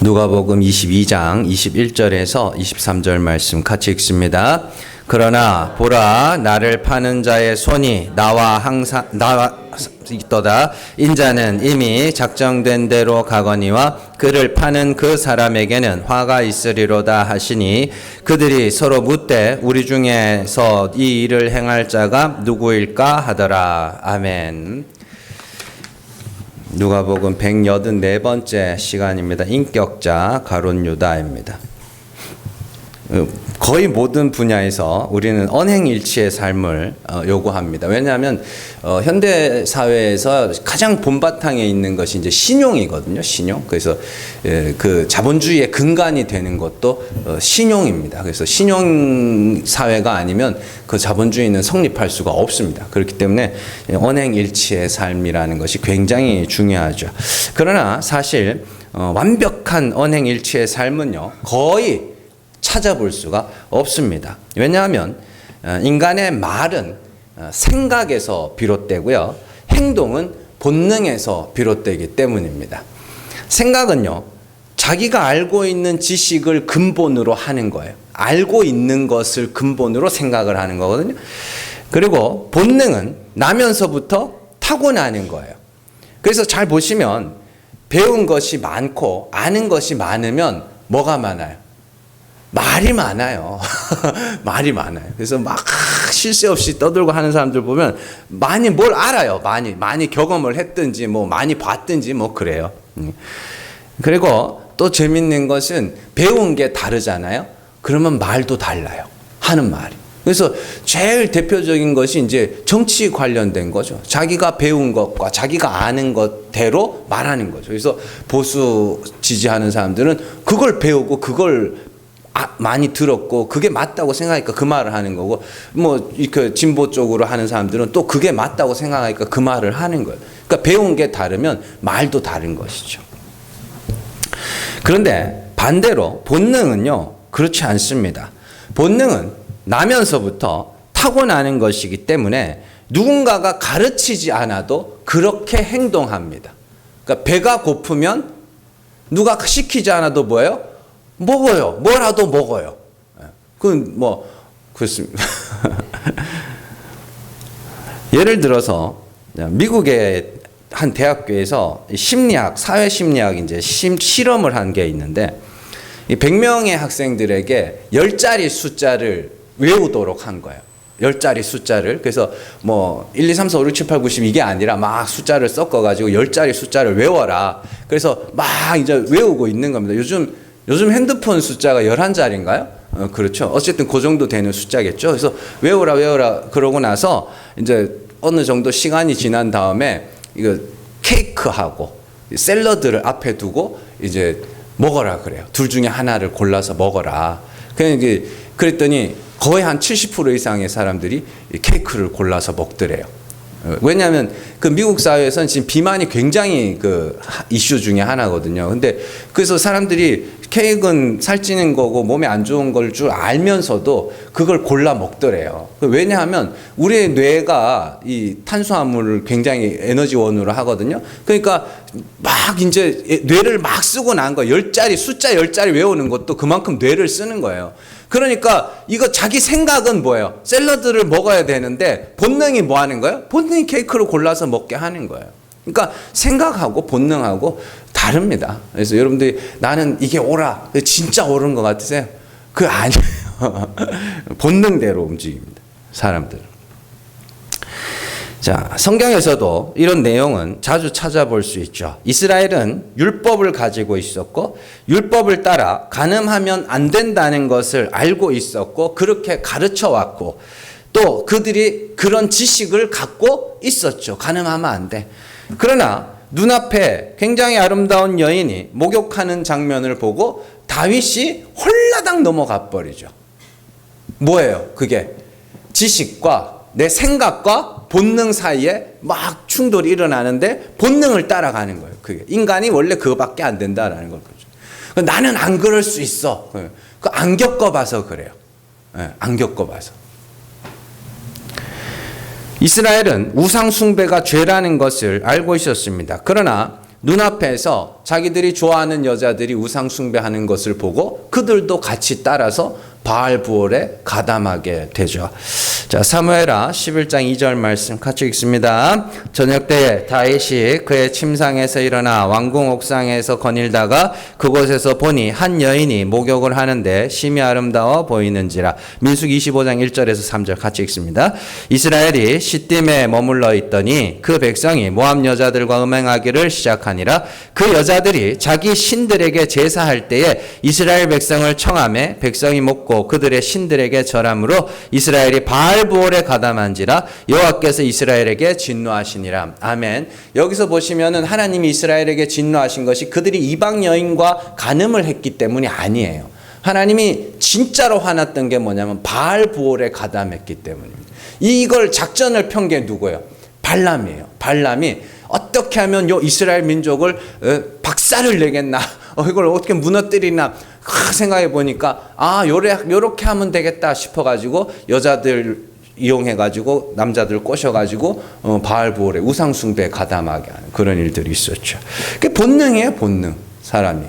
누가복음 22장 21절에서 23절 말씀 같이 읽습니다. 그러나 보라, 나를 파는 자의 손이 나와 있도다. 인자는 이미 작정된 대로 가거니와 그를 파는 그 사람에게는 화가 있으리로다 하시니, 그들이 서로 묻되 우리 중에서 이 일을 행할 자가 누구일까 하더라. 아멘. 누가복음 184번째 시간입니다. 인격자 가룟 유다입니다. 거의 모든 분야에서 우리는 언행일치의 삶을 요구합니다. 왜냐하면 현대 사회에서 가장 본바탕에 있는 것이 이제 신용이거든요. 신용. 그래서 그 자본주의의 근간이 되는 것도 신용입니다. 그래서 신용 사회가 아니면 그 자본주의는 성립할 수가 없습니다. 그렇기 때문에 언행일치의 삶이라는 것이 굉장히 중요하죠. 그러나 사실 완벽한 언행일치의 삶은요, 거의 찾아볼 수가 없습니다. 왜냐하면 인간의 말은 생각에서 비롯되고요, 행동은 본능에서 비롯되기 때문입니다. 생각은요, 자기가 알고 있는 지식을 근본으로 하는 거예요. 알고 있는 것을 근본으로 생각을 하는 거거든요. 그리고 본능은 나면서부터 타고나는 거예요. 그래서 잘 보시면 배운 것이 많고 아는 것이 많으면 뭐가 많아요? 말이 많아요. 말이 많아요. 그래서 막 쉴 새 없이 떠들고 하는 사람들 보면 많이 뭘 알아요. 많이 경험을 했든지 뭐 많이 봤든지 뭐 그래요. 그리고 또 재밌는 것은 배운 게 다르잖아요. 그러면 말도 달라요. 하는 말이. 그래서 제일 대표적인 것이 이제 정치 관련된 거죠. 자기가 배운 것과 자기가 아는 것대로 말하는 거죠. 그래서 보수 지지하는 사람들은 그걸 배우고 그걸 많이 들었고 그게 맞다고 생각하니까 그 말을 하는 거고, 뭐 이렇게 진보 쪽으로 하는 사람들은 또 그게 맞다고 생각하니까 그 말을 하는 거예요. 그러니까 배운 게 다르면 말도 다른 것이죠. 그런데 반대로 본능은요, 그렇지 않습니다. 본능은 나면서부터 타고나는 것이기 때문에 누군가가 가르치지 않아도 그렇게 행동합니다. 그러니까 배가 고프면 누가 시키지 않아도 뭐예요? 먹어요. 뭐라도 먹어요. 그건 뭐 그렇습니다. 예를 들어서 미국의 한 대학교에서 심리학, 사회심리학 이제 실험을 한 게 있는데, 이 100명의 학생들에게 10자리 숫자를 외우도록 한 거예요. 10자리 숫자를. 그래서 뭐 1, 2, 3, 4, 5, 6, 7, 8, 9, 10 이게 아니라 막 숫자를 섞어가지고 10자리 숫자를 외워라. 그래서 막 이제 외우고 있는 겁니다. 요즘 핸드폰 숫자가 11자리인가요? 그렇죠. 어쨌든 그 정도 되는 숫자겠죠. 그래서 외우라 그러고 나서 이제 어느 정도 시간이 지난 다음에 이거 케이크하고 샐러드를 앞에 두고 이제 먹어라 그래요. 둘 중에 하나를 골라서 먹어라. 그랬더니 거의 한 70% 이상의 사람들이 케이크를 골라서 먹더래요. 왜냐하면 그 미국 사회에서는 지금 비만이 굉장히 그 이슈 중에 하나거든요. 근데 그래서 사람들이 케이크는 살찌는 거고 몸에 안 좋은 걸 줄 알면서도 그걸 골라 먹더래요. 왜냐하면 우리의 뇌가 이 탄수화물을 굉장히 에너지원으로 하거든요. 그러니까 막 이제 뇌를 막 쓰고 난 거, 숫자 10자리 외우는 것도 그만큼 뇌를 쓰는 거예요. 그러니까 이거 자기 생각은 뭐예요? 샐러드를 먹어야 되는데 본능이 뭐 하는 거예요? 본능이 케이크를 골라서 먹게 하는 거예요. 그러니까 생각하고 본능하고 다릅니다. 그래서 여러분들이 나는 이게 옳아, 진짜 옳은 것 같으세요? 그거 아니에요. 본능대로 움직입니다, 사람들은. 자, 성경에서도 이런 내용은 자주 찾아볼 수 있죠. 이스라엘은 율법을 가지고 있었고, 율법을 따라 간음하면 안 된다는 것을 알고 있었고, 그렇게 가르쳐 왔고, 또 그들이 그런 지식을 갖고 있었죠. 간음하면 안 돼. 그러나 눈앞에 굉장히 아름다운 여인이 목욕하는 장면을 보고 다윗이 홀라당 넘어가 버리죠. 뭐예요? 그게 지식과 내 생각과 본능 사이에 막 충돌이 일어나는데 본능을 따라가는 거예요. 그게 인간이 원래 그거밖에 안 된다라는 걸 거죠. 나는 안 그럴 수 있어. 그 안 겪어봐서 그래요. 안 겪어봐서. 이스라엘은 우상 숭배가 죄라는 것을 알고 있었습니다. 그러나 눈앞에서 자기들이 좋아하는 여자들이 우상 숭배하는 것을 보고 그들도 같이 따라서 바알 부올에 가담하게 되죠. 자, 사무엘하 11장 2절 말씀 같이 읽습니다. 저녁 때에 다윗이 그의 침상에서 일어나 왕궁 옥상에서 거닐다가 그곳에서 보니 한 여인이 목욕을 하는데 심히 아름다워 보이는지라. 민수기 25장 1절에서 3절 같이 읽습니다. 이스라엘이 시딤에 머물러 있더니 그 백성이 모압 여자들과 음행하기를 시작하니라. 그 여자들이 자기 신들에게 제사할 때에 이스라엘 백성을 청하매 백성이 먹고 그들의 신들에게 절함으로 이스라엘이 바알 부올에 가담한지라. 여호와께서 이스라엘에게 진노하시니라. 아멘. 여기서 보시면은 하나님이 이스라엘에게 진노하신 것이 그들이 이방 여인과 간음을 했기 때문이 아니에요. 하나님이 진짜로 화났던 게 뭐냐면 바알 부올에 가담했기 때문입니다. 이걸 작전을 편 게 누구예요? 발람이에요. 발람이 어떻게 하면 요 이스라엘 민족을 박살을 내겠나, 이걸 어떻게 무너뜨리나 생각해 보니까 요렇게 하면 되겠다 싶어가지고 여자들 이용해가지고 남자들 꼬셔가지고 바알 부올에 우상 숭배에 가담하게 하는 그런 일들이 있었죠. 그게 본능이에요, 본능. 사람이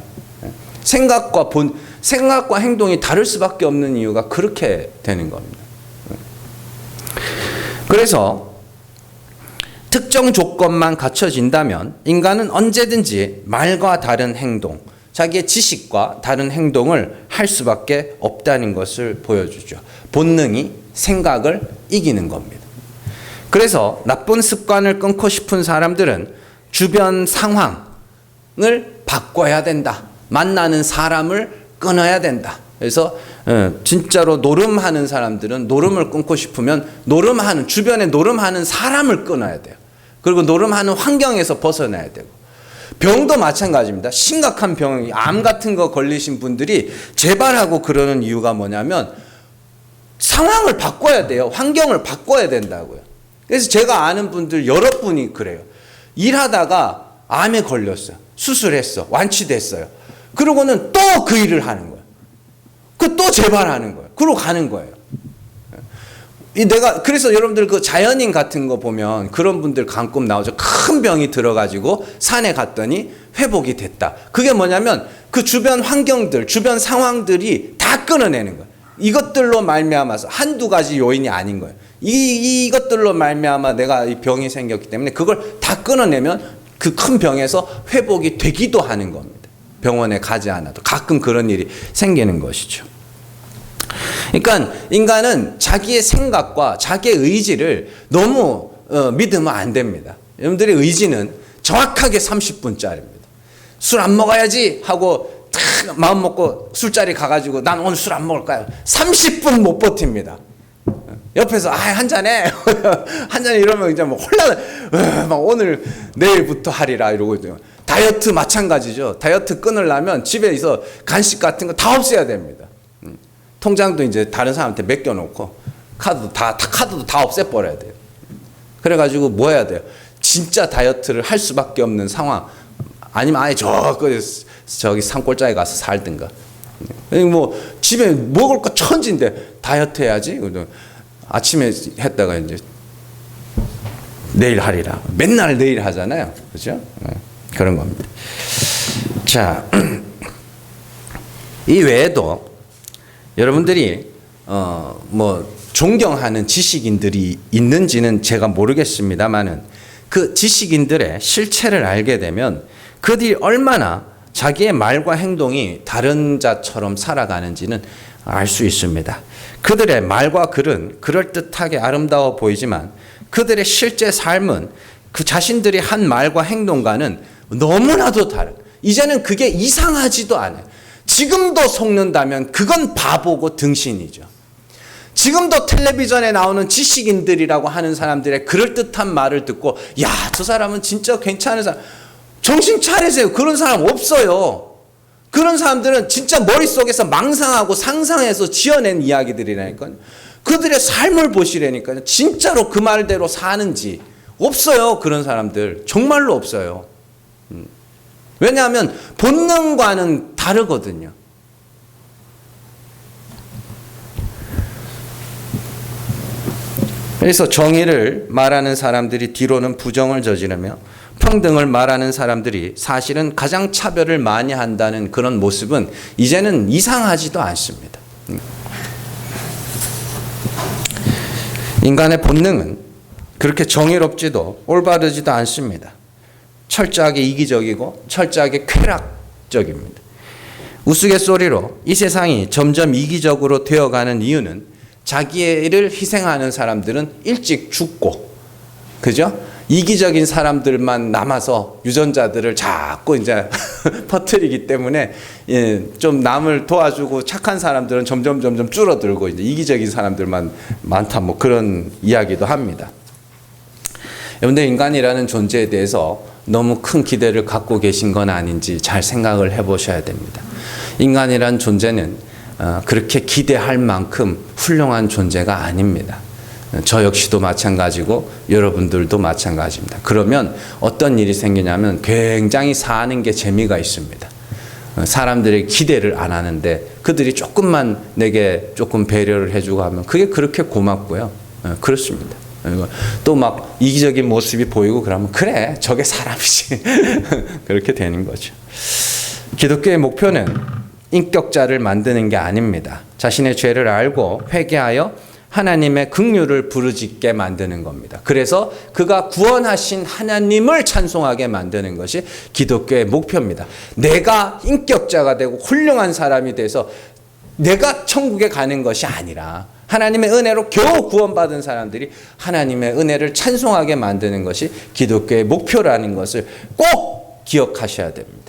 생각과 행동이 다를 수밖에 없는 이유가 그렇게 되는 겁니다. 그래서 특정 조건만 갖춰진다면 인간은 언제든지 말과 다른 행동, 자기의 지식과 다른 행동을 할 수밖에 없다는 것을 보여주죠. 본능이 생각을 이기는 겁니다. 그래서 나쁜 습관을 끊고 싶은 사람들은 주변 상황을 바꿔야 된다. 만나는 사람을 끊어야 된다. 그래서 진짜로 노름하는 사람들은 노름을 끊고 싶으면 주변에 노름하는 사람을 끊어야 돼요. 그리고 노름하는 환경에서 벗어나야 되고, 병도 마찬가지입니다. 심각한 병, 암 같은 거 걸리신 분들이 재발하고 그러는 이유가 뭐냐면 상황을 바꿔야 돼요. 환경을 바꿔야 된다고요. 그래서 제가 아는 분들 여러 분이 그래요. 일하다가 암에 걸렸어요. 수술했어. 완치됐어요. 그러고는 또 그 일을 하는 거예요. 또 재발하는 거예요. 그러고 가는 거예요. 그래서 여러분들 그 자연인 같은 거 보면 그런 분들 가끔 나오죠. 큰 병이 들어가지고 산에 갔더니 회복이 됐다. 그게 뭐냐면 그 주변 환경들, 주변 상황들이 다 끊어내는 거예요. 이것들로 말미암아서 한두 가지 요인이 아닌 거예요. 이것들로 말미암아 내가 이 병이 생겼기 때문에 그걸 다 끊어내면 그 큰 병에서 회복이 되기도 하는 겁니다. 병원에 가지 않아도 가끔 그런 일이 생기는 것이죠. 그러니까 인간은 자기의 생각과 자기의 의지를 너무 믿으면 안 됩니다. 여러분들의 의지는 정확하게 30분짜리입니다. 술 안 먹어야지 하고 탁 마음 먹고 술자리 가가지고 난 오늘 술 안 먹을 거야. 30분 못 버팁니다. 옆에서 한 잔해 한 잔 이러면 이제 뭐 홀라 막 오늘 내일부터 하리라 이러고 있죠. 다이어트 마찬가지죠. 다이어트 끊으려면 집에서 간식 같은 거 다 없애야 됩니다. 통장도 이제 다른 사람한테 맡겨놓고 카드도 다 없애버려야 돼요. 그래가지고 뭐 해야 돼요? 진짜 다이어트를 할 수밖에 없는 상황, 아니면 아예 저기 산골짜기 가서 살든가. 뭐 집에 먹을 거 천지인데 다이어트 해야지. 아침에 했다가 이제 내일 하리라. 맨날 내일 하잖아요. 그렇죠? 그런 겁니다. 자, 이 외에도 여러분들이 뭐 존경하는 지식인들이 있는지는 제가 모르겠습니다만은 그 지식인들의 실체를 알게 되면 그들이 얼마나 자기의 말과 행동이 다른 자처럼 살아가는지는 알 수 있습니다. 그들의 말과 글은 그럴듯하게 아름다워 보이지만 그들의 실제 삶은 그 자신들이 한 말과 행동과는 너무나도 다른, 이제는 그게 이상하지도 않아요. 지금도 속는다면 그건 바보고 등신이죠. 지금도 텔레비전에 나오는 지식인들이라고 하는 사람들의 그럴듯한 말을 듣고 야, 저 사람은 진짜 괜찮은 사람, 정신 차리세요. 그런 사람 없어요. 그런 사람들은 진짜 머릿속에서 망상하고 상상해서 지어낸 이야기들이라니까요. 그들의 삶을 보시라니까요. 진짜로 그 말대로 사는지. 없어요. 그런 사람들 정말로 없어요. 왜냐하면 본능과는 다르거든요. 그래서 정의를 말하는 사람들이 뒤로는 부정을 저지르며 불평등을 말하는 사람들이 사실은 가장 차별을 많이 한다는 그런 모습은 이제는 이상하지도 않습니다. 인간의 본능은 그렇게 정의롭지도 올바르지도 않습니다. 철저하게 이기적이고 철저하게 쾌락적입니다. 우스갯소리로 이 세상이 점점 이기적으로 되어가는 이유는 자기를 희생하는 사람들은 일찍 죽고, 그죠? 이기적인 사람들만 남아서 유전자들을 자꾸 이제 퍼뜨리기 때문에 좀 남을 도와주고 착한 사람들은 점점 줄어들고 이제 이기적인 사람들만 많다, 뭐 그런 이야기도 합니다. 여러분들, 인간이라는 존재에 대해서 너무 큰 기대를 갖고 계신 건 아닌지 잘 생각을 해보셔야 됩니다. 인간이란 존재는 그렇게 기대할 만큼 훌륭한 존재가 아닙니다. 저 역시도 마찬가지고 여러분들도 마찬가지입니다. 그러면 어떤 일이 생기냐면 굉장히 사는 게 재미가 있습니다. 사람들의 기대를 안 하는데 그들이 조금만 내게 조금 배려를 해주고 하면 그게 그렇게 고맙고요. 그렇습니다. 또 막 이기적인 모습이 보이고 그러면 그래, 저게 사람이지. 그렇게 되는 거죠. 기독교의 목표는 인격자를 만드는 게 아닙니다. 자신의 죄를 알고 회개하여 하나님의 긍휼을 부르짖게 만드는 겁니다. 그래서 그가 구원하신 하나님을 찬송하게 만드는 것이 기독교의 목표입니다. 내가 인격자가 되고 훌륭한 사람이 돼서 내가 천국에 가는 것이 아니라 하나님의 은혜로 겨우 구원받은 사람들이 하나님의 은혜를 찬송하게 만드는 것이 기독교의 목표라는 것을 꼭 기억하셔야 됩니다.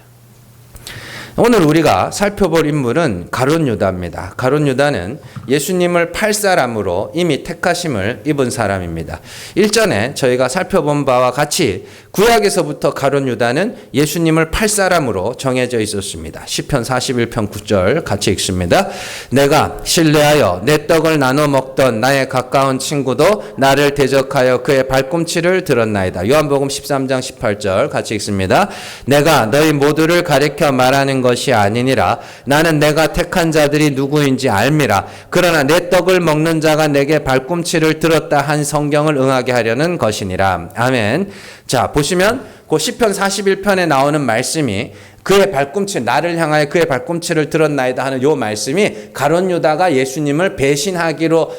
오늘 우리가 살펴볼 인물은 가룟 유다입니다. 가룟 유다는 예수님을 팔 사람으로 이미 택하심을 입은 사람입니다. 일전에 저희가 살펴본 바와 같이 구약에서부터 가룟 유다는 예수님을 팔 사람으로 정해져 있었습니다. 시편 41편 9절 같이 읽습니다. 내가 신뢰하여 내 떡을 나눠 먹던 나의 가까운 친구도 나를 대적하여 그의 발꿈치를 들었나이다. 요한복음 13장 18절 같이 읽습니다. 내가 너희 모두를 가리켜 말하는 것이 아니니라. 나는 내가 택한 자들이 누구인지 알미라. 그러나 내 떡을 먹는 자가 내게 발꿈치를 들었다 한 성경을 응하게 하려는 것이니라. 아멘. 자, 보시면 그 시편 41편에 나오는 말씀이 그의 발꿈치, 나를 향하여 그의 발꿈치를 들었나이다 하는 요 말씀이 가룟 유다가 예수님을 배신하기로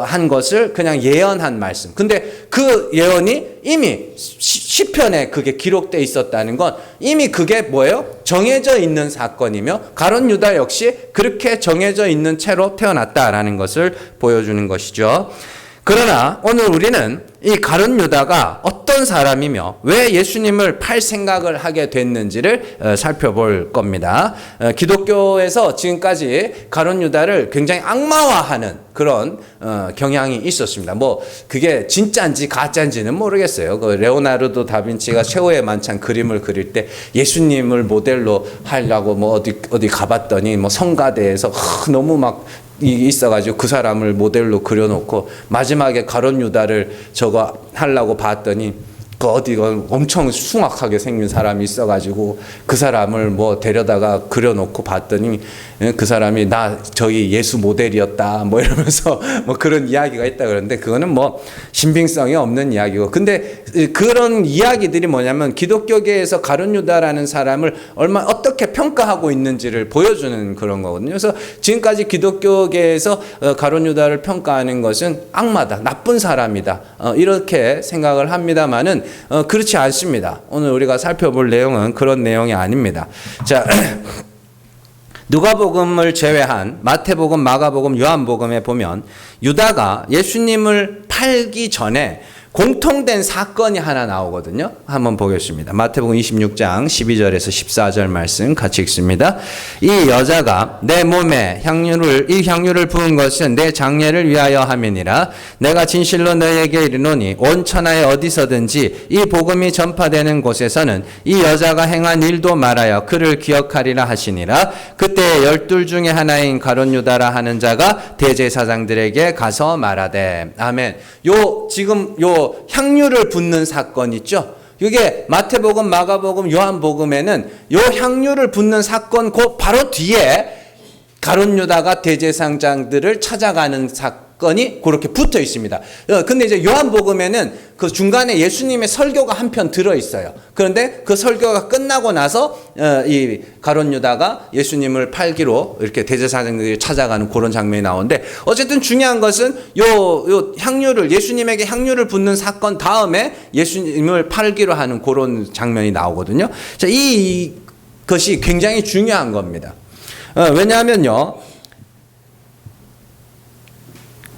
한 것을 그냥 예언한 말씀. 근데 그 예언이 이미 시편에 그게 기록되어 있었다는 건 이미 그게 뭐예요? 정해져 있는 사건이며 가룟 유다 역시 그렇게 정해져 있는 채로 태어났다라는 것을 보여주는 것이죠. 그러나 오늘 우리는 이 가룟 유다가 어떤 사람이며 왜 예수님을 팔 생각을 하게 됐는지를 살펴볼 겁니다. 기독교에서 지금까지 가룟 유다를 굉장히 악마화하는 그런 경향이 있었습니다. 뭐 그게 진짜인지 가짜인지는 모르겠어요. 그 레오나르도 다빈치가 최후의 만찬 그림을 그릴 때 예수님을 모델로 하려고 뭐 어디 가봤더니 뭐 성가대에서 너무 막 있어가지고 그 사람을 모델로 그려놓고 마지막에 가룟 유다를 저거 하려고 봤더니 그 어디가 엄청 숭악하게 생긴 사람이 있어가지고 그 사람을 뭐 데려다가 그려놓고 봤더니 그 사람이 나 저기 예수 모델이었다 뭐 이러면서 뭐 그런 이야기가 있다 그러는데 그거는 뭐 신빙성이 없는 이야기고, 근데 그런 이야기들이 뭐냐면 기독교계에서 가룟 유다라는 사람을 어떻게 평가하고 있는지를 보여주는 그런 거거든요. 그래서 지금까지 기독교계에서 가룟 유다를 평가하는 것은 악마다, 나쁜 사람이다 이렇게 생각을 합니다만은 그렇지 않습니다. 오늘 우리가 살펴볼 내용은 그런 내용이 아닙니다. 자, 누가복음을 제외한 마태복음, 마가복음, 요한복음에 보면 유다가 예수님을 팔기 전에 공통된 사건이 하나 나오거든요. 한번 보겠습니다. 마태복음 26장 12절에서 14절 말씀 같이 읽습니다. 이 여자가 내 몸에 이 향유를 부은 것은 내 장례를 위하여 함이니라. 내가 진실로 너희에게 이르노니 온 천하에 어디서든지 이 복음이 전파되는 곳에서는 이 여자가 행한 일도 말하여 그를 기억하리라 하시니라. 그때 12 중에 하나인 가룟 유다라 하는 자가 대제사장들에게 가서 말하되. 아멘. 지금 향유를 붓는 사건 있죠. 이게 마태복음, 마가복음, 요한복음에는 요 향유를 붓는 사건 그 바로 뒤에 가룟 유다가 대제사장들을 찾아가는 사건이 그렇게 붙어 있습니다. 근데 이제 요한복음에는 그 중간에 예수님의 설교가 한 편 들어 있어요. 그런데 그 설교가 끝나고 나서 이 가룟 유다가 예수님을 팔기로 이렇게 대제사장들이 찾아가는 그런 장면이 나오는데, 어쨌든 중요한 것은 요 향유를, 예수님에게 향유를 붓는 사건 다음에 예수님을 팔기로 하는 그런 장면이 나오거든요. 자, 이것이 굉장히 중요한 겁니다. 왜냐하면요,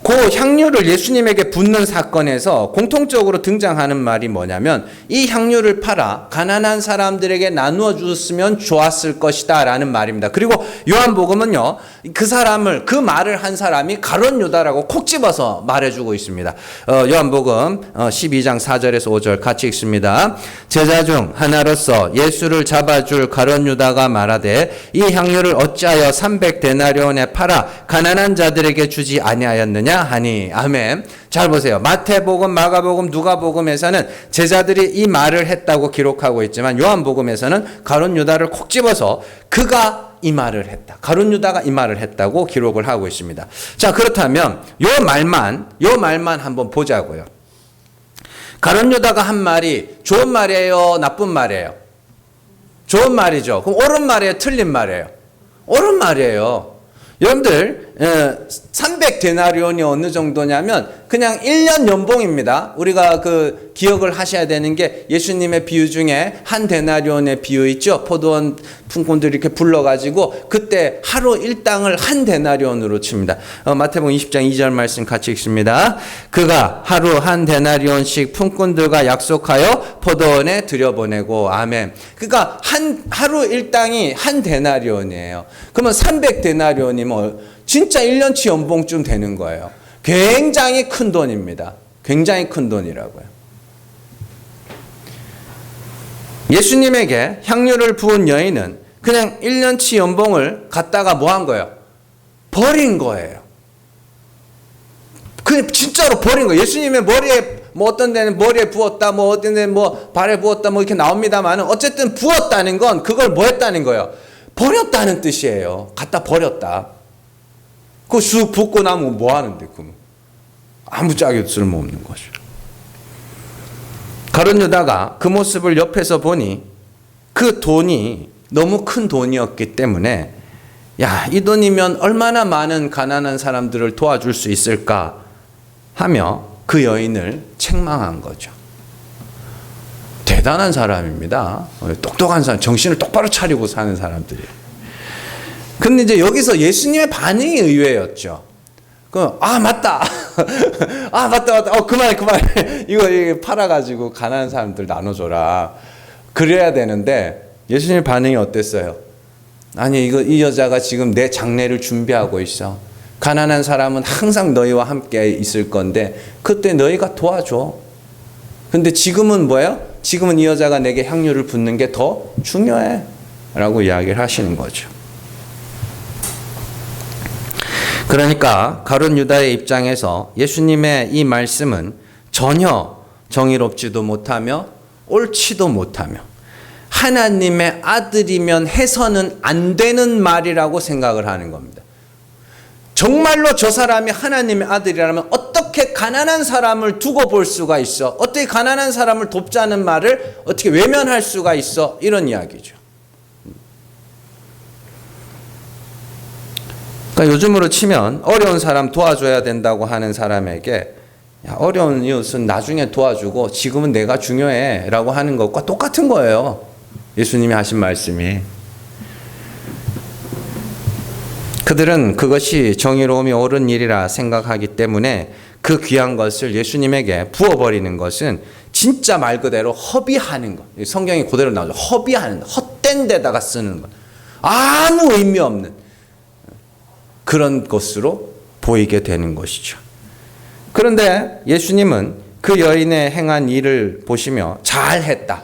그 향유를 예수님에게 붓는 사건에서 공통적으로 등장하는 말이 뭐냐면, 이 향유를 팔아 가난한 사람들에게 나누어 주었으면 좋았을 것이다 라는 말입니다. 그리고 요한복음은요, 그 말을 한 사람이 가룟 유다라고 콕 집어서 말해주고 있습니다. 요한복음 12장 4절에서 5절 같이 읽습니다. 제자 중 하나로서 예수를 잡아줄 가룟 유다가 말하되, 이 향유를 어찌하여 300데나리온에 팔아 가난한 자들에게 주지 아니하였느냐 하니. 아멘. 잘 보세요. 마태복음, 마가복음, 누가복음에서는 제자들이 이 말을 했다고 기록하고 있지만, 요한복음에서는 가룟 유다를 콕 집어서 그가 이 말을 했다, 가룟 유다가 이 말을 했다고 기록을 하고 있습니다. 자, 그렇다면 요 말만 한번 보자고요. 가룟 유다가 한 말이 좋은 말이에요, 나쁜 말이에요? 좋은 말이죠. 그럼 옳은 말이에요, 틀린 말이에요? 옳은 말이에요. 여러분들, 300데나리온이 어느 정도냐면 그냥 1년 연봉입니다. 우리가 그 기억을 하셔야 되는 게, 예수님의 비유 중에 한 데나리온의 비유 있죠. 포도원 품꾼들이 이렇게 불러가지고 그때 하루 일당을 한 데나리온으로 칩니다. 마태복음 20장 2절 말씀 같이 읽습니다. 그가 하루 한 데나리온씩 품꾼들과 약속하여 포도원에 들여보내고. 아멘. 그러니까 하루 일당이 한 데나리온이에요. 그러면 300데나리온이면 진짜 1년치 연봉쯤 되는 거예요. 굉장히 큰 돈입니다. 굉장히 큰 돈이라고요. 예수님에게 향유를 부은 여인은 그냥 1년치 연봉을 갖다가 뭐 한 거예요? 버린 거예요. 그냥 진짜로 버린 거예요. 예수님의 머리에, 뭐 어떤 데는 머리에 부었다, 뭐 어떤 데는 뭐 발에 부었다, 뭐 이렇게 나옵니다만, 어쨌든 부었다는 건 그걸 뭐 했다는 거예요? 버렸다는 뜻이에요. 갖다 버렸다. 그거 쑥 붓고 나면 뭐 하는데, 그럼? 아무 짝에도 쓸모없는 거죠. 가룟 유다가 그 모습을 옆에서 보니 그 돈이 너무 큰 돈이었기 때문에, 야, 이 돈이면 얼마나 많은 가난한 사람들을 도와줄 수 있을까 하며 그 여인을 책망한 거죠. 대단한 사람입니다. 똑똑한 사람, 정신을 똑바로 차리고 사는 사람들이에요. 근데 이제 여기서 예수님의 반응이 의외였죠. 맞다. 맞다. 그만해. 이거 팔아가지고 가난한 사람들 나눠줘라. 그래야 되는데, 예수님의 반응이 어땠어요? 아니, 이 여자가 지금 내 장례를 준비하고 있어. 가난한 사람은 항상 너희와 함께 있을 건데, 그때 너희가 도와줘. 근데 지금은 뭐예요? 지금은 이 여자가 내게 향유를 붓는 게 더 중요해. 라고 이야기를 하시는 거죠. 그러니까 가룟 유다의 입장에서 예수님의 이 말씀은 전혀 정의롭지도 못하며 옳지도 못하며 하나님의 아들이면 해서는 안 되는 말이라고 생각을 하는 겁니다. 정말로 저 사람이 하나님의 아들이라면 어떻게 가난한 사람을 두고 볼 수가 있어? 어떻게 가난한 사람을 돕자는 말을 어떻게 외면할 수가 있어? 이런 이야기죠. 그러니까 요즘으로 치면 어려운 사람 도와줘야 된다고 하는 사람에게, 야, 어려운 이웃은 나중에 도와주고 지금은 내가 중요해 라고 하는 것과 똑같은 거예요. 예수님이 하신 말씀이. 그들은 그것이 정의로움이 옳은 일이라 생각하기 때문에 그 귀한 것을 예수님에게 부어버리는 것은 진짜 말 그대로 허비하는 것. 성경이 그대로 나오죠. 허비하는 것. 헛된 데다가 쓰는 것. 아무 의미 없는 그런 것으로 보이게 되는 것이죠. 그런데 예수님은 그 여인의 행한 일을 보시며 잘했다.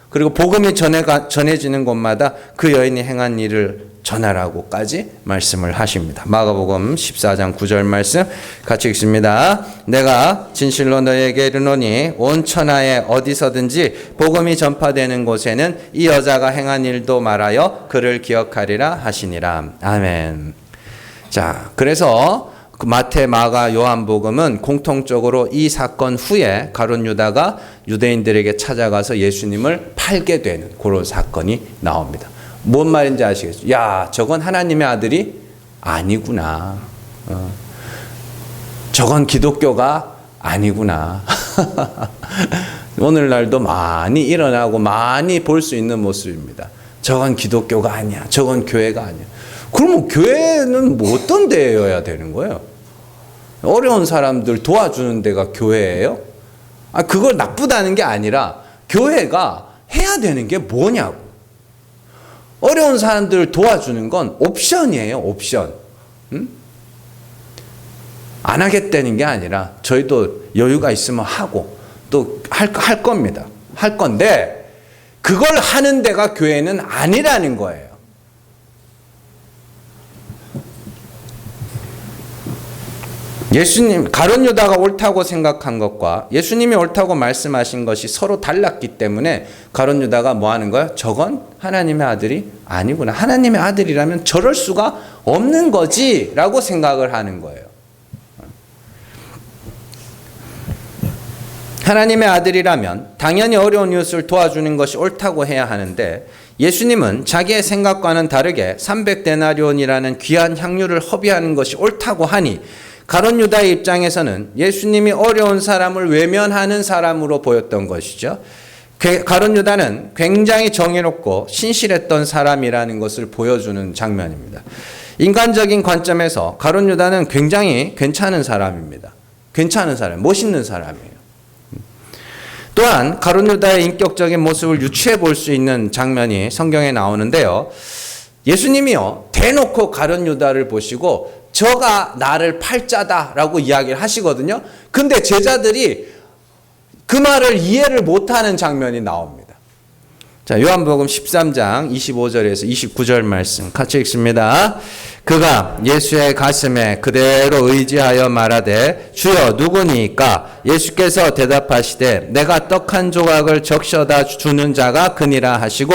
그리고 복음이 전해지는 곳마다 그 여인이 행한 일을 전하라고까지 말씀을 하십니다. 마가복음 14장 9절 말씀 같이 읽습니다. 내가 진실로 너희에게 이르노니 온 천하에 어디서든지 복음이 전파되는 곳에는 이 여자가 행한 일도 말하여 그를 기억하리라 하시니라. 아멘. 자, 그래서 그 마태, 마가, 요한복음은 공통적으로 이 사건 후에 가룟 유다가 유대인들에게 찾아가서 예수님을 팔게 되는 그런 사건이 나옵니다. 뭔 말인지 아시겠죠? 야, 저건 하나님의 아들이 아니구나. 저건 기독교가 아니구나. 오늘날도 많이 일어나고 많이 볼 수 있는 모습입니다. 저건 기독교가 아니야. 저건 교회가 아니야. 그러면 교회는 뭐 어떤 데여야 되는 거예요? 어려운 사람들 도와주는 데가 교회예요? 그걸 나쁘다는 게 아니라 교회가 해야 되는 게 뭐냐고. 어려운 사람들을 도와주는 건 옵션이에요. 옵션. 안 하겠다는 게 아니라 저희도 여유가 있으면 하고 또 할 겁니다. 할 건데 그걸 하는 데가 교회는 아니라는 거예요. 예수님, 가룟 유다가 옳다고 생각한 것과 예수님이 옳다고 말씀하신 것이 서로 달랐기 때문에 가룟 유다가 뭐 하는 거예요? 저건 하나님의 아들이 아니구나. 하나님의 아들이라면 저럴 수가 없는 거지 라고 생각을 하는 거예요. 하나님의 아들이라면 당연히 어려운 이웃을 도와주는 것이 옳다고 해야 하는데 예수님은 자기의 생각과는 다르게 300데나리온이라는 귀한 향유를 허비하는 것이 옳다고 하니 가룟 유다의 입장에서는 예수님이 어려운 사람을 외면하는 사람으로 보였던 것이죠. 가룟 유다는 굉장히 정의롭고 신실했던 사람이라는 것을 보여주는 장면입니다. 인간적인 관점에서 가룟 유다는 굉장히 괜찮은 사람입니다. 괜찮은 사람, 멋있는 사람이에요. 또한 가룟 유다의 인격적인 모습을 유추해 볼 수 있는 장면이 성경에 나오는데요. 예수님이요, 대놓고 가룟 유다를 보시고 저가 나를 팔 자다라고 이야기를 하시거든요. 근데 제자들이 그 말을 이해를 못하는 장면이 나옵니다. 자, 요한복음 13장 25절에서 29절 말씀 같이 읽습니다. 그가 예수의 가슴에 그대로 의지하여 말하되 주여 누구니까? 예수께서 대답하시되 내가 떡 한 조각을 적셔다 주는 자가 그니라 하시고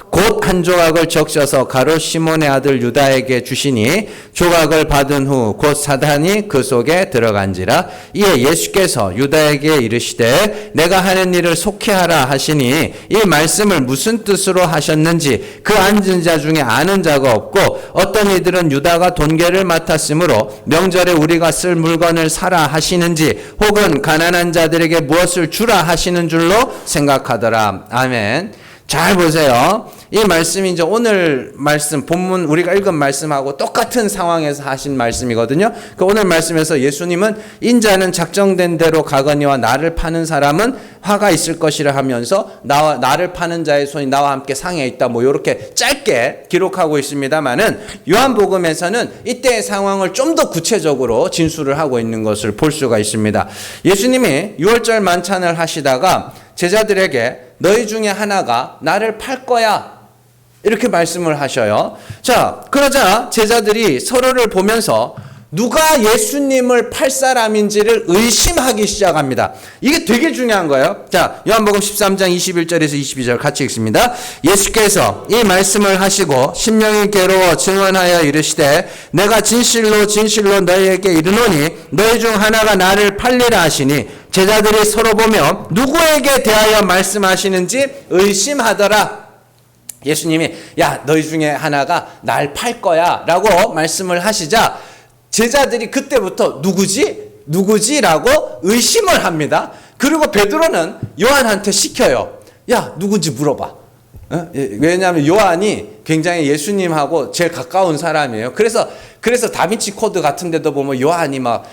곧 한 조각을 적셔서 가룟 시몬의 아들 유다에게 주시니 조각을 받은 후 곧 사단이 그 속에 들어간지라. 이에 예수께서 유다에게 이르시되 내가 하는 일을 속히 하라 하시니 이 말씀을 무슨 뜻으로 하셨는지 그 앉은 자 중에 아는 자가 없고 어떤 이들은 유다가 돈계를 맡았으므로 명절에 우리가 쓸 물건을 사라 하시는지 혹은 가난한 자들에게 무엇을 주라 하시는 줄로 생각하더라. 아멘. 잘 보세요. 이 말씀이 이제 오늘 말씀, 본문 우리가 읽은 말씀하고 똑같은 상황에서 하신 말씀이거든요. 그 오늘 말씀에서 예수님은 인자는 작정된 대로 가거니와 나를 파는 사람은 화가 있을 것이라 하면서 나를 파는 자의 손이 나와 함께 상에 있다. 뭐 이렇게 짧게 기록하고 있습니다만은 요한복음에서는 이때의 상황을 좀 더 구체적으로 진술을 하고 있는 것을 볼 수가 있습니다. 예수님이 유월절 만찬을 하시다가 제자들에게 너희 중에 하나가 나를 팔 거야 이렇게 말씀을 하셔요. 자, 그러자 제자들이 서로를 보면서 누가 예수님을 팔 사람인지를 의심하기 시작합니다. 이게 되게 중요한 거예요. 자, 요한복음 13장 21절에서 22절 같이 읽습니다. 예수께서 이 말씀을 하시고 심령이 괴로워 증언하여 이르시되 내가 진실로 진실로 너희에게 이르노니 너희 중 하나가 나를 팔리라 하시니 제자들이 서로 보며 누구에게 대하여 말씀하시는지 의심하더라. 예수님이 야 너희 중에 하나가 날 팔 거야 라고 말씀을 하시자 제자들이 그때부터 누구지? 라고 의심을 합니다. 그리고 베드로는 요한한테 시켜요. 야 누군지 물어봐. 왜냐하면 요한이 굉장히 예수님하고 제일 가까운 사람이에요. 그래서 다빈치 코드 같은 데도 보면 요한이 막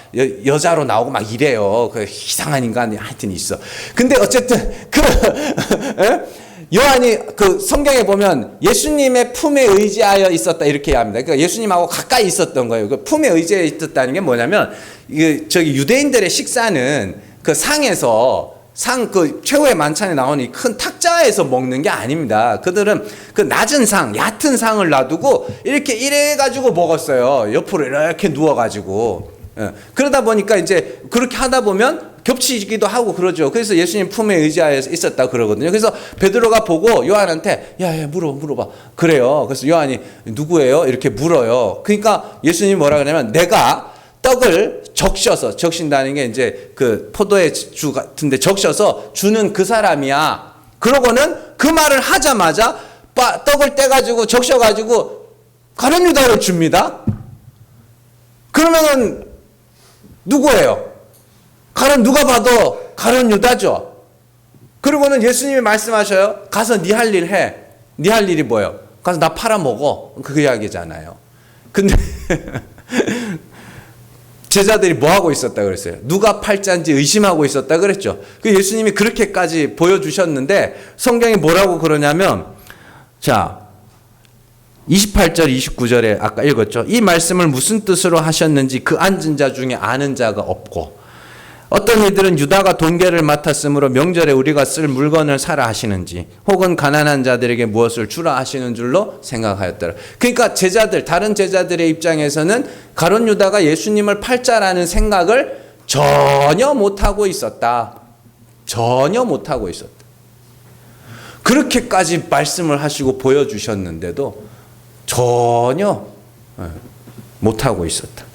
여자로 나오고 막 이래요. 그 이상한 인간이 하여튼 있어. 근데 어쨌든 요한이 그 성경에 보면 예수님의 품에 의지하여 있었다 이렇게 합니다. 그러니까 예수님하고 가까이 있었던 거예요. 그 품에 의지하여 있었다는 게 뭐냐면 저기 유대인들의 식사는 그 상에서 그 최후의 만찬에 나오는 이 큰 탁자에서 먹는 게 아닙니다. 그들은 그 낮은 상, 얕은 상을 놔두고 이렇게 이래가지고 먹었어요. 옆으로 이렇게 누워가지고. 그러다 보니까 이제 그렇게 하다 보면 겹치기도 하고 그러죠. 그래서 예수님 품에 의지하여 있었다 그러거든요. 그래서 베드로가 보고 요한한테 야 물어봐. 그래요. 그래서 요한이 누구예요? 이렇게 물어요. 그러니까 예수님이 뭐라 그러냐면 내가 떡 떡을 적신다는 게 이제 그 포도의 주 같은데 적셔서 주는 그 사람이야. 그러고는 그 말을 하자마자 떡을 떼가지고 적셔가지고 가룟 유다를 줍니다. 그러면은 누구예요? 누가 봐도 가룟 유다죠. 그리고는 예수님이 말씀하셔요. 가서 네 할 일 해. 네 할 일이 뭐예요? 가서 나 팔아먹어. 그 이야기잖아요. 근데 제자들이 뭐 하고 있었다 그랬어요? 누가 팔자인지 의심하고 있었다 그랬죠. 그 예수님이 그렇게까지 보여주셨는데 성경이 뭐라고 그러냐면, 자 28절 29절에 아까 읽었죠. 이 말씀을 무슨 뜻으로 하셨는지 그 앉은 자 중에 아는 자가 없고, 어떤 이들은 유다가 돈계를 맡았으므로 명절에 우리가 쓸 물건을 사라 하시는지, 혹은 가난한 자들에게 무엇을 주라 하시는 줄로 생각하였더라. 그러니까 다른 제자들의 입장에서는 가룟 유다가 예수님을 팔자라는 생각을 전혀 못하고 있었다. 전혀 못하고 있었다. 그렇게까지 말씀을 하시고 보여주셨는데도 전혀 못하고 있었다.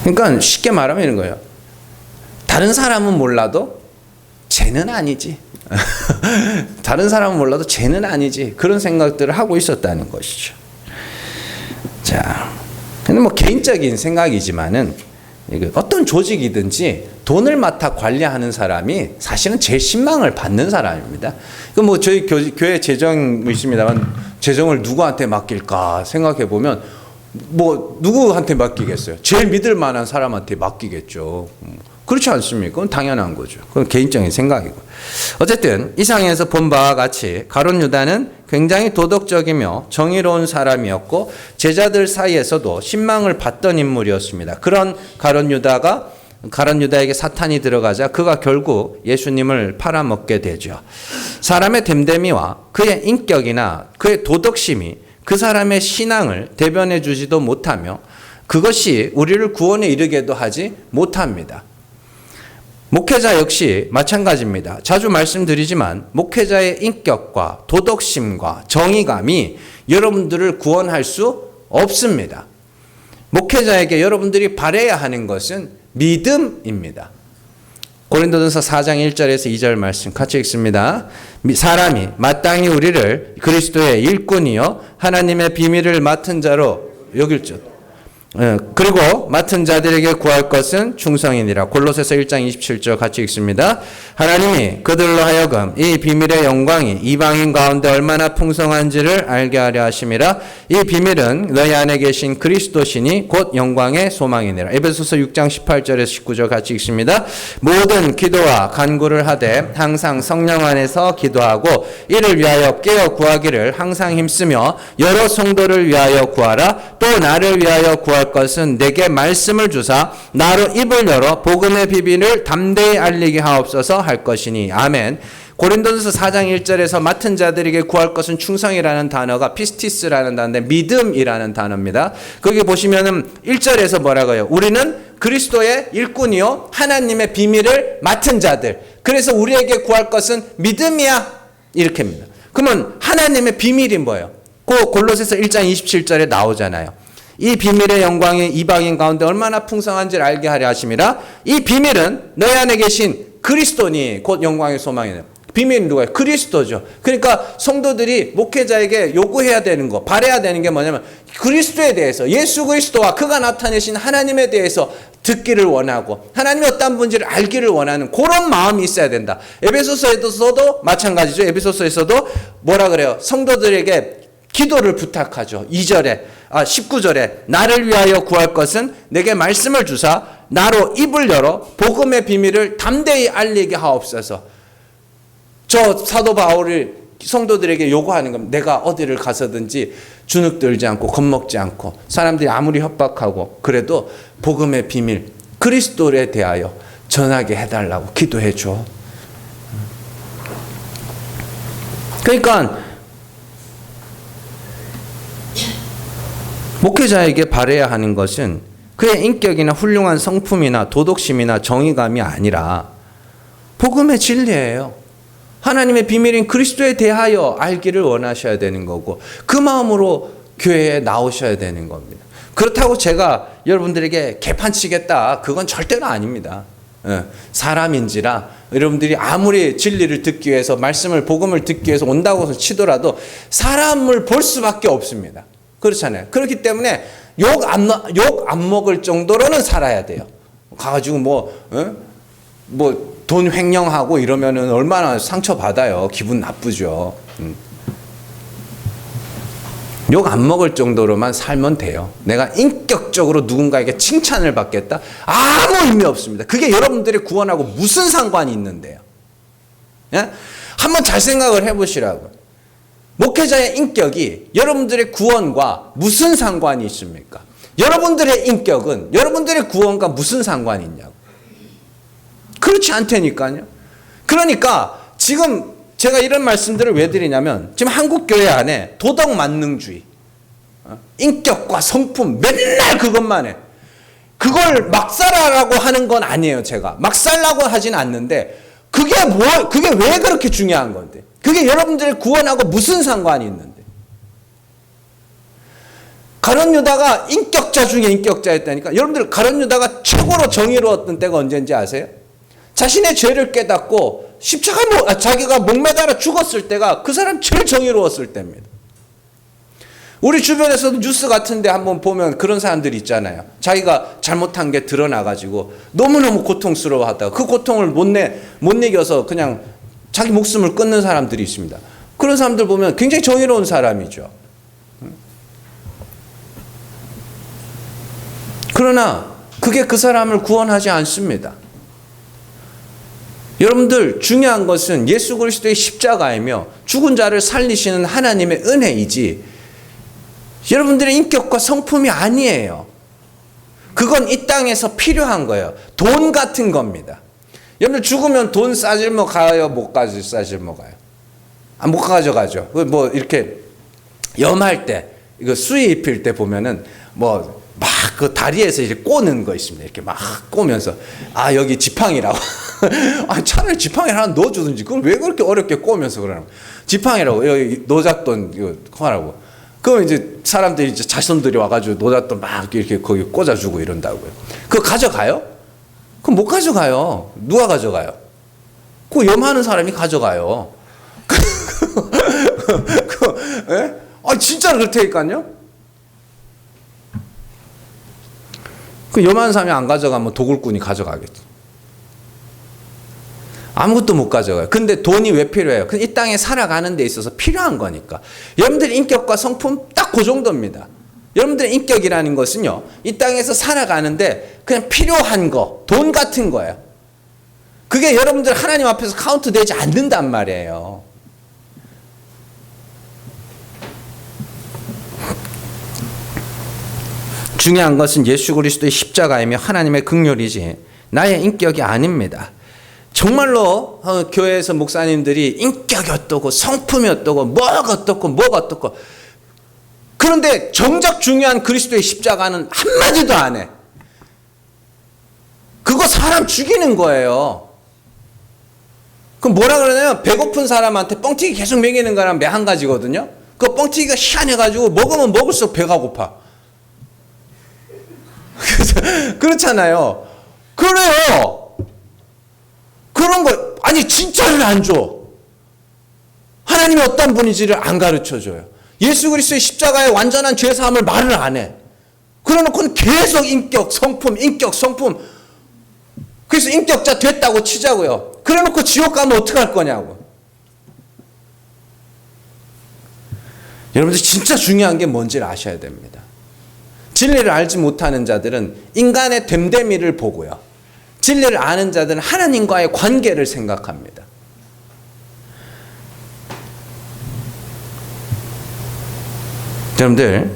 그러니까 쉽게 말하면 이런 거예요. 다른 사람은 몰라도 쟤는 아니지. 다른 사람은 몰라도 쟤는 아니지. 그런 생각들을 하고 있었다는 것이죠. 자, 근데 뭐 개인적인 생각이지만은 어떤 조직이든지 돈을 맡아 관리하는 사람이 사실은 제일 신망을 받는 사람입니다. 뭐 저희 교회 재정이 있습니다만 재정을 누구한테 맡길까 생각해 보면 뭐 누구한테 맡기겠어요? 제일 믿을 만한 사람한테 맡기겠죠. 그렇지 않습니까? 그건 당연한 거죠. 그건 개인적인 생각이고. 어쨌든 이상에서 본 바와 같이 가룟 유다는 굉장히 도덕적이며 정의로운 사람이었고 제자들 사이에서도 신망을 받던 인물이었습니다. 그런 가룟 유다에게 사탄이 들어가자 그가 결국 예수님을 팔아먹게 되죠. 사람의 됨됨이와 그의 인격이나 그의 도덕심이 그 사람의 신앙을 대변해 주지도 못하며 그것이 우리를 구원에 이르게도 하지 못합니다. 목회자 역시 마찬가지입니다. 자주 말씀드리지만 목회자의 인격과 도덕심과 정의감이 여러분들을 구원할 수 없습니다. 목회자에게 여러분들이 바라야 하는 것은 믿음입니다. 고린도전서 4장 1절에서 2절 말씀 같이 읽습니다. 사람이 마땅히 우리를 그리스도의 일꾼이요 하나님의 비밀을 맡은 자로 여길 줄, 그리고 맡은 자들에게 구할 것은 충성이니라. 골로새서 1장 27절 같이 읽습니다. 하나님이 그들로 하여금 이 비밀의 영광이 이방인 가운데 얼마나 풍성한지를 알게 하려 하심이라. 이 비밀은 너희 안에 계신 그리스도시니 곧 영광의 소망이니라. 에베소서 6장 18절에서 19절 같이 읽습니다. 모든 기도와 간구를 하되 항상 성령 안에서 기도하고 이를 위하여 깨어 구하기를 항상 힘쓰며 여러 성도를 위하여 구하라. 또 나를 위하여 구할 것은 내게 말씀을 주사 나로 입을 열어 복음의 비밀을 담대히 알리게 하옵소서 할 것이니. 아멘. 고린도전서 4장 1절에서 맡은 자들에게 구할 것은 충성이라는 단어가 피스티스라는 단어인데 믿음이라는 단어입니다. 거기 보시면은 1절에서 뭐라고요? 우리는 그리스도의 일꾼이요 하나님의 비밀을 맡은 자들. 그래서 우리에게 구할 것은 믿음이야. 이렇게입니다. 그러면 하나님의 비밀이 뭐예요? 그 골로새서 1장 27절에 나오잖아요. 이 비밀의 영광이 이방인 가운데 얼마나 풍성한지를 알게 하려 하심이라. 이 비밀은 너희 안에 계신 그리스도니 곧 영광의 소망이네요. 비밀은 누가요? 그리스도죠. 그러니까 성도들이 목회자에게 요구해야 되는 거, 바라야 되는 게 뭐냐면 그리스도에 대해서, 예수 그리스도와 그가 나타내신 하나님에 대해서 듣기를 원하고 하나님이 어떤 분인지를 알기를 원하는 그런 마음이 있어야 된다. 에베소서에서도 마찬가지죠. 에베소서에서도 뭐라 그래요? 성도들에게 기도를 부탁하죠. 19절에 나를 위하여 구할 것은 내게 말씀을 주사 나로 입을 열어 복음의 비밀을 담대히 알리게 하옵소서. 저 사도 바울이 성도들에게 요구하는 겁니다. 내가 어디를 가서든지 주눅들지 않고 겁먹지 않고 사람들이 아무리 협박하고 그래도 복음의 비밀 그리스도에 대하여 전하게 해달라고 기도해 줘. 그러니까 목회자에게 바라야 하는 것은 그의 인격이나 훌륭한 성품이나 도덕심이나 정의감이 아니라 복음의 진리예요. 하나님의 비밀인 그리스도에 대하여 알기를 원하셔야 되는 거고 그 마음으로 교회에 나오셔야 되는 겁니다. 그렇다고 제가 여러분들에게 개판치겠다, 그건 절대로 아닙니다. 사람인지라 여러분들이 아무리 진리를 듣기 위해서, 말씀을, 복음을 듣기 위해서 온다고 해서 치더라도 사람을 볼 수밖에 없습니다. 그렇잖아요. 그렇기 때문에 욕 안 먹을 정도로는 살아야 돼요. 가가지고 돈 횡령하고 이러면은 얼마나 상처받아요. 기분 나쁘죠. 욕 안 먹을 정도로만 살면 돼요. 내가 인격적으로 누군가에게 칭찬을 받겠다? 아무 의미 없습니다. 그게 여러분들의 구원하고 무슨 상관이 있는데요? 예? 한번 잘 생각을 해보시라고요. 목회자의 인격이 여러분들의 구원과 무슨 상관이 있습니까? 여러분들의 인격은 여러분들의 구원과 무슨 상관이 있냐고. 그렇지 않다니까요. 그러니까 지금 제가 이런 말씀들을 왜 드리냐면, 지금 한국 교회 안에 도덕 만능주의, 인격과 성품, 맨날 그것만 해. 그걸 막 살아라고 하는 건 아니에요. 제가 막 살라고 하진 않는데, 그게 왜 그렇게 중요한 건데? 그게 여러분들의 구원하고 무슨 상관이 있는데? 가룟 유다가 인격자 중에 인격자였다니까. 여러분들, 가룟 유다가 최고로 정의로웠던 때가 언제인지 아세요? 자신의 죄를 깨닫고 자기가 목매달아 죽었을 때가 그 사람 제일 정의로웠을 때입니다. 우리 주변에서도 뉴스 같은데 한번 보면 그런 사람들이 있잖아요. 자기가 잘못한 게 드러나가지고 너무너무 고통스러워하다가 그 고통을 못 이겨서 그냥 자기 목숨을 끊는 사람들이 있습니다. 그런 사람들 보면 굉장히 정의로운 사람이죠. 그러나 그게 그 사람을 구원하지 않습니다. 여러분들, 중요한 것은 예수 그리스도의 십자가이며 죽은 자를 살리시는 하나님의 은혜이지, 여러분들의 인격과 성품이 아니에요. 그건 이 땅에서 필요한 거예요. 돈 같은 겁니다. 여러분들, 죽으면 돈 싸질모 가요? 못 싸질모 가요? 못 가져가죠. 이렇게 염할 때, 이거 수의 입힐 때 보면은 막 그 다리에서 이렇게 꼬는 거 있습니다. 이렇게 막 꼬면서, 여기 지팡이라고. 차라리 지팡이를 하나 넣어주든지, 그걸 왜 그렇게 어렵게 꼬면서 그러나. 지팡이라고, 여기 노잣돈 이거 하라고. 그럼 이제 사람들이, 이제 자손들이 와가지고 노잣돈 막 이렇게 거기 꽂아주고 이런다고요. 그거 가져가요? 그럼 못 가져가요. 누가 가져가요? 그거 염하는 사람이 가져가요. 진짜로 그렇다니까요? 그 염한 사람이 안 가져가면 도굴꾼이 가져가겠죠. 아무것도 못 가져가요. 근데 돈이 왜 필요해요? 이 땅에 살아가는 데 있어서 필요한 거니까. 여러분들의 인격과 성품 딱 그 정도입니다. 여러분들의 인격이라는 것은요, 이 땅에서 살아가는데 그냥 필요한 거, 돈 같은 거예요. 그게 여러분들 하나님 앞에서 카운트 되지 않는단 말이에요. 중요한 것은 예수 그리스도의 십자가이며 하나님의 긍휼이지 나의 인격이 아닙니다. 정말로 교회에서 목사님들이 인격이 어떻고 성품이 어떻고 뭐가 어떻고 그런데 정작 중요한 그리스도의 십자가는 한마디도 안 해. 그거 사람 죽이는 거예요. 그럼 뭐라 그러냐면, 배고픈 사람한테 뻥튀기 계속 먹이는 거랑 한 가지거든요. 그 뻥튀기가 희한해가지고 먹으면 먹을수록 배가 고파. 그렇잖아요. 그래요. 그런 거, 진짜를 안 줘. 하나님이 어떤 분인지를 안 가르쳐 줘요. 예수 그리스도의 십자가의 완전한 죄사함을 말을 안 해. 그러놓고는 계속 인격, 성품. 그래서 인격자 됐다고 치자고요. 그래놓고 지옥 가면 어떡할 거냐고. 여러분들, 진짜 중요한 게 뭔지를 아셔야 됩니다. 진리를 알지 못하는 자들은 인간의 됨됨이를 보고요, 진리를 아는 자들은 하나님과의 관계를 생각합니다. 여러분들,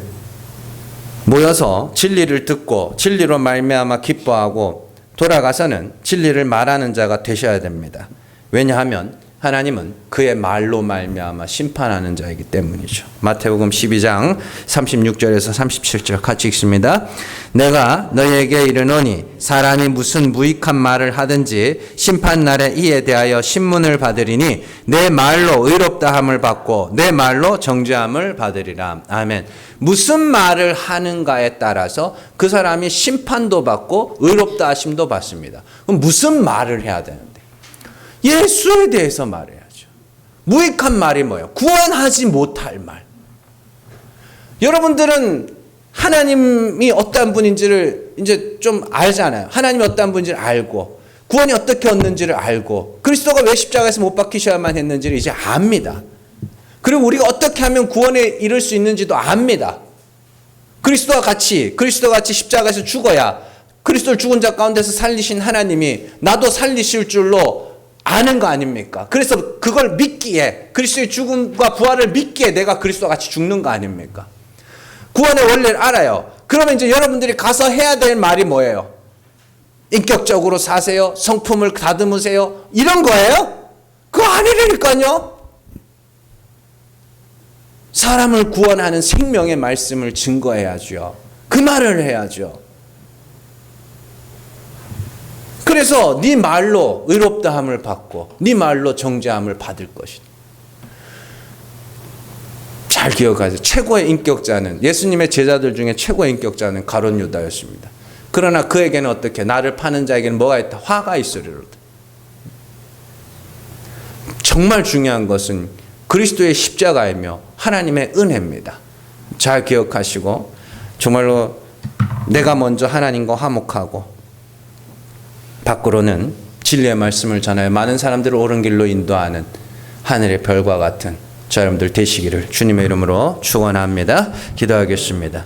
모여서 진리를 듣고 진리로 말미암아 기뻐하고 돌아가서는 진리를 말하는 자가 되셔야 됩니다. 왜냐하면 하나님은 그의 말로 말미암아 심판하는 자이기 때문이죠. 마태복음 12장 36절에서 37절 같이 읽습니다. 내가 너희에게 이르노니 사람이 무슨 무익한 말을 하든지 심판날에 이에 대하여 신문을 받으리니 내 말로 의롭다함을 받고 내 말로 정죄함을 받으리라. 아멘. 무슨 말을 하는가에 따라서 그 사람이 심판도 받고 의롭다 하심도 받습니다. 그럼 무슨 말을 해야 되는데? 예수에 대해서 말해야죠. 무익한 말이 뭐예요? 구원하지 못할 말. 여러분들은 하나님이 어떤 분인지를 이제 좀 알잖아요. 하나님이 어떤 분인지를 알고 구원이 어떻게 얻는지를 알고 그리스도가 왜 십자가에서 못 박히셔야만 했는지를 이제 압니다. 그리고 우리가 어떻게 하면 구원에 이를 수 있는지도 압니다. 그리스도와 같이 십자가에서 죽어야 그리스도를 죽은 자 가운데서 살리신 하나님이 나도 살리실 줄로 아는 거 아닙니까? 그래서 그걸 믿기에 그리스도의 죽음과 부활을 믿기에 내가 그리스도와 같이 죽는 거 아닙니까? 구원의 원리를 알아요. 그러면 이제 여러분들이 가서 해야 될 말이 뭐예요? 인격적으로 사세요? 성품을 다듬으세요? 이런 거예요? 그거 아니라니까요. 사람을 구원하는 생명의 말씀을 증거해야죠. 그 말을 해야죠. 그래서 네 말로 의롭다함을 받고 네 말로 정죄함을 받을 것이다. 잘 기억하세요. 최고의 인격자는 예수님의 제자들 중에 최고의 인격자는 가룟 유다였습니다. 그러나 그에게는 어떻게 나를 파는 자에게는 뭐가 있다? 화가 있으리로다. 정말 중요한 것은 그리스도의 십자가이며 하나님의 은혜입니다. 잘 기억하시고 정말로 내가 먼저 하나님과 화목하고 밖으로는 진리의 말씀을 전하여 많은 사람들을 옳은 길로 인도하는 하늘의 별과 같은 저 여러분들 되시기를 주님의 이름으로 축원합니다. 기도하겠습니다.